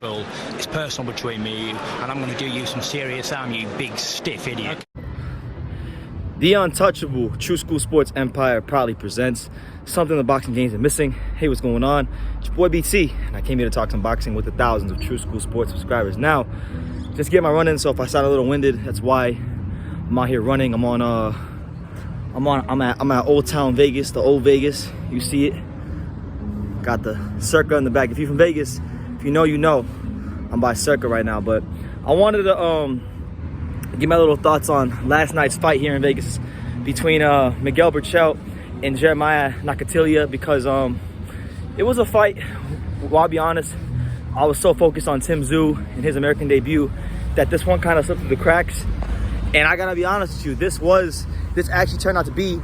It's personal between me and you, and I'm going to do you some serious harm, you big stiff idiot. The untouchable True School Sports Empire proudly presents something the boxing games are missing. Hey, what's going on? It's your boy BT, and I came here to talk some boxing with the thousands of True School Sports subscribers. Now, just get my run in, so if I sound a little winded, that's why I'm out here running. I'm at Old Town Vegas, the old Vegas. You see it. Got the Circa in the back. If you're from Vegas, if you know, you know. I'm by Circa right now, but I wanted to give my little thoughts on last night's fight here in Vegas between Miguel Berchelt and Jeremiah Nakatila, because it was a fight. Well, I'll be honest, I was so focused on Tim Tszyu and his American debut that this one kind of slipped through the cracks. And I gotta be honest with you, this actually turned out to be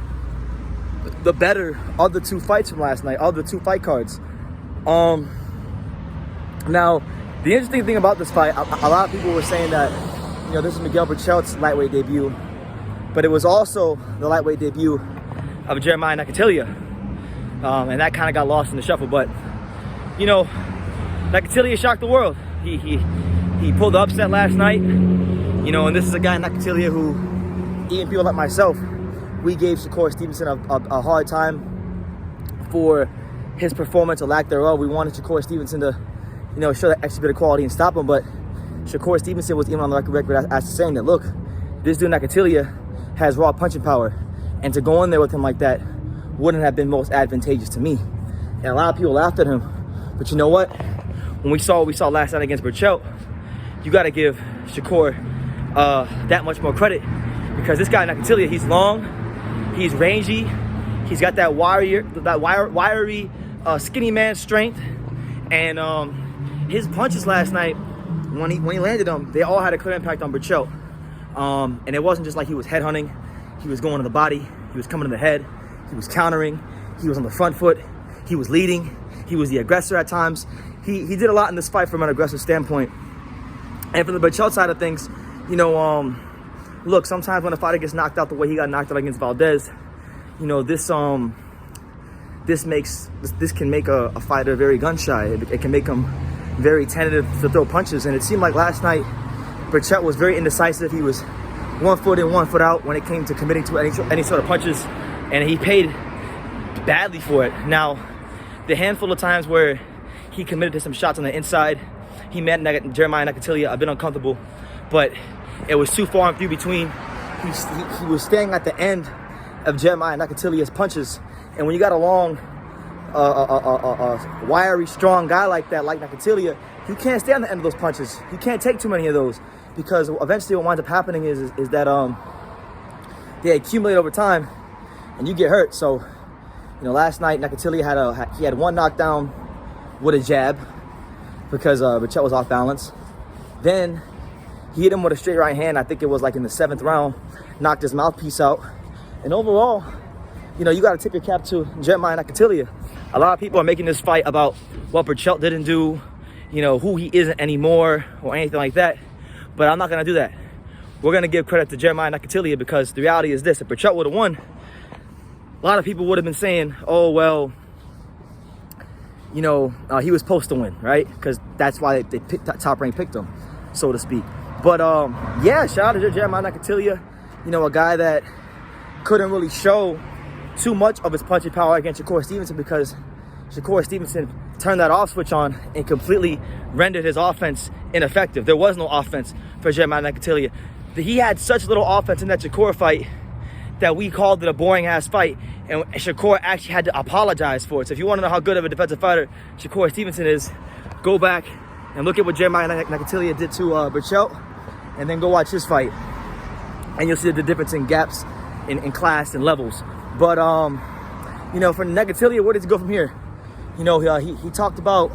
the better of the two fights from last night, of the two fight cards. Now, the interesting thing about this fight, a lot of people were saying that, you know, this is Miguel Berchelt's lightweight debut, but it was also the lightweight debut of Jeremiah Nakatila, and that kind of got lost in the shuffle. But, you know, Nakatila shocked the world. He pulled the upset last night, you know, and this is a guy, Nakatila, who, even people like myself, we gave Shakur Stevenson a hard time for his performance or lack thereof. We wanted Shakur Stevenson to, you know, show that extra bit of quality and stop him, but Shakur Stevenson was even on the record as saying that, look, this dude Nakatila has raw punching power, and to go in there with him like that wouldn't have been most advantageous to me. And a lot of people laughed at him, but you know what? When we saw what we saw last night against Berchelt, you got to give Shakur that much more credit, because this guy Nakatila, he's long, he's rangy, he's got that wiry skinny man strength, and his punches last night, when he landed them, they all had a clear impact on Berchelt. And it wasn't just like he was headhunting. He was going to the body. He was coming to the head. He was countering. He was on the front foot. He was leading. He was the aggressor at times. He did a lot in this fight from an aggressive standpoint. And from the Berchelt side of things, you know, look, sometimes when a fighter gets knocked out the way he got knocked out against Valdez, you know, this can make a fighter very gun shy. It can make him very tentative to throw punches, and it seemed like last night Berchelt was very indecisive. He was 1 foot in, 1 foot out when it came to committing to any sort of punches, and he paid badly for it. Now, the handful of times where he committed to some shots on the inside, he met Jeremiah Nakatila a bit uncomfortable, but it was too far and few between. He was staying at the end of Jeremiah Nakatila's punches, and when you got a long, wiry, strong guy like that, like Nakatila, you can't stay on the end of those punches. You can't take too many of those, because eventually what winds up happening is that they accumulate over time, and you get hurt. So, you know, last night Nakatila had one knockdown with a jab because Berchelt was off balance. Then he hit him with a straight right hand. I think it was like in the 7th round, knocked his mouthpiece out. And overall, you know, you got to tip your cap to Jeremiah Nakatila. A lot of people are making this fight about what Berchelt didn't do, you know, who he isn't anymore or anything like that. But I'm not going to do that. We're going to give credit to Jeremiah Nakatila, because the reality is this: if Berchelt would have won, a lot of people would have been saying, oh, well, you know, he was supposed to win, right? Because that's why they Top Rank picked him, so to speak. But, yeah, shout out to Jeremiah Nakatila, you know, a guy that couldn't really show too much of his punching power against Shakur Stevenson, because Shakur Stevenson turned that off switch on and completely rendered his offense ineffective. There was no offense for Jeremiah Nakatila. He had such little offense in that Shakur fight that we called it a boring-ass fight, and Shakur actually had to apologize for it. So if you want to know how good of a defensive fighter Shakur Stevenson is, go back and look at what Jeremiah Nakatila did to Berchelt, and then go watch his fight, and you'll see the difference in gaps in class and levels. But, you know, for Nakatila, where does he go from here? You know, he talked about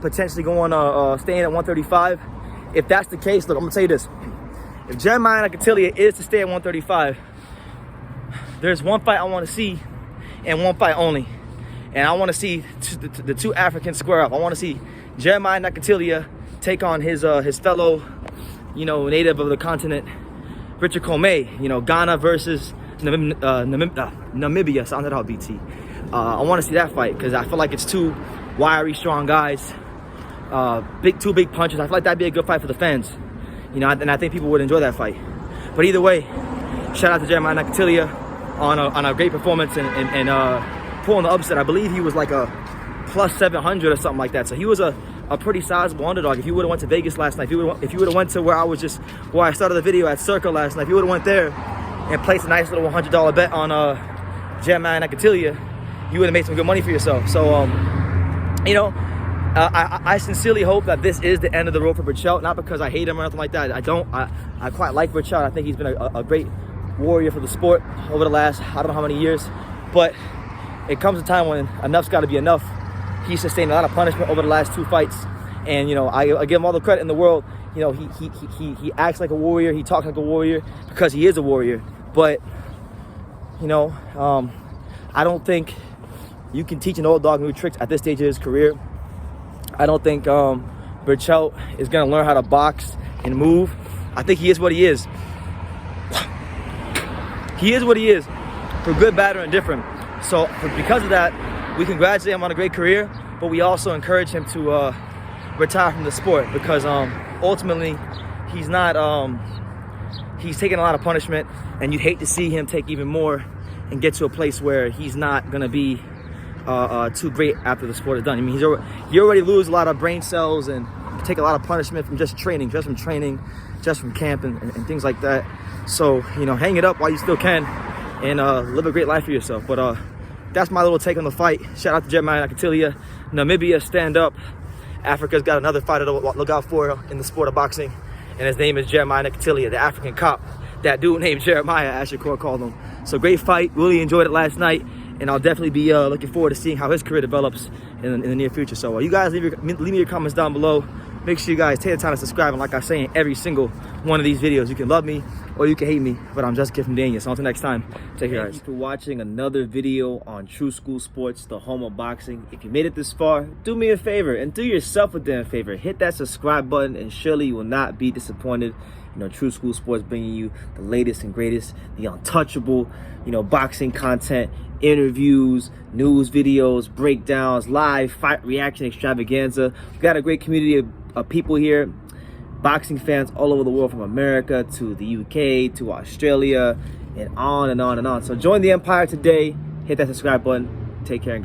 potentially going, staying at 135. If that's the case, look, I'm going to tell you this. If Jeremiah Nakatila is to stay at 135, there's one fight I want to see, and one fight only. And I want to see the two Africans square up. I want to see Jeremiah Nakatila take on his fellow, you know, native of the continent, Richard Comey. You know, Ghana versus Namibia. Sounded out, BT. I want to see that fight, because I feel like it's two wiry, strong guys two big punches. I feel like that'd be a good fight for the fans, you know, and I think people would enjoy that fight. But either way, shout out to Jeremiah Nakatila on a great performance and pulling the upset. I believe he was like a plus 700 or something like that. So he was a pretty sizable underdog. If you would have went to Vegas last night, if you would have went to where I started the video at Circle last night, if you would have went there and placed a nice little $100 bet on Jeremiah Nakatila, you would have made some good money for yourself. So you know, I sincerely hope that this is the end of the road for Berchelt, not because I hate him or nothing like that. I don't. I quite like Berchelt. I think he's been a great warrior for the sport over the last, I don't know how many years, but it comes a time when enough's got to be enough. He sustained a lot of punishment over the last 2 fights, and you know, I give him all the credit in the world. You know, he acts like a warrior, he talks like a warrior because he is a warrior. But you know, I don't think you can teach an old dog new tricks at this stage of his career. I don't think Berchelt is gonna learn how to box and move. I think he is what he is. He is what he is, for good, bad, or indifferent. So because of that, we congratulate him on a great career, but we also encourage him to retire from the sport because ultimately he's not. He's taking a lot of punishment, and you'd hate to see him take even more and get to a place where he's not gonna be too great after the sport is done. I mean, you already lose a lot of brain cells and take a lot of punishment from just training, just from camp and things like that. So, you know, hang it up while you still can and live a great life for yourself. But that's my little take on the fight. Shout out to Jeremiah Nakatila. Namibia, stand up. Africa's got another fighter to look out for in the sport of boxing, and his name is Jeremiah Nakatila, the African cop. That dude named Jeremiah, as Shakur called him. So great fight. Really enjoyed it last night, and I'll definitely be looking forward to seeing how his career develops in the near future. So you guys leave me your comments down below. Make sure you guys take the time to subscribe, and like I say in every single one of these videos, you can love me or you can hate me, but I'm just a kid from Daniel. So until next time, take care, guys. Thank you for watching another video on True School Sports, the home of boxing. If you made it this far, do me a favor and do yourself a damn favor. Hit that subscribe button, and surely you will not be disappointed. You know, True School Sports bringing you the latest and greatest, the untouchable, you know, boxing content, interviews, news videos, breakdowns, live fight reaction extravaganza. We've got a great community of people here, boxing fans all over the world, from America to the UK to Australia and on and on and on. So join the empire today. Hit that subscribe button. Take care and God.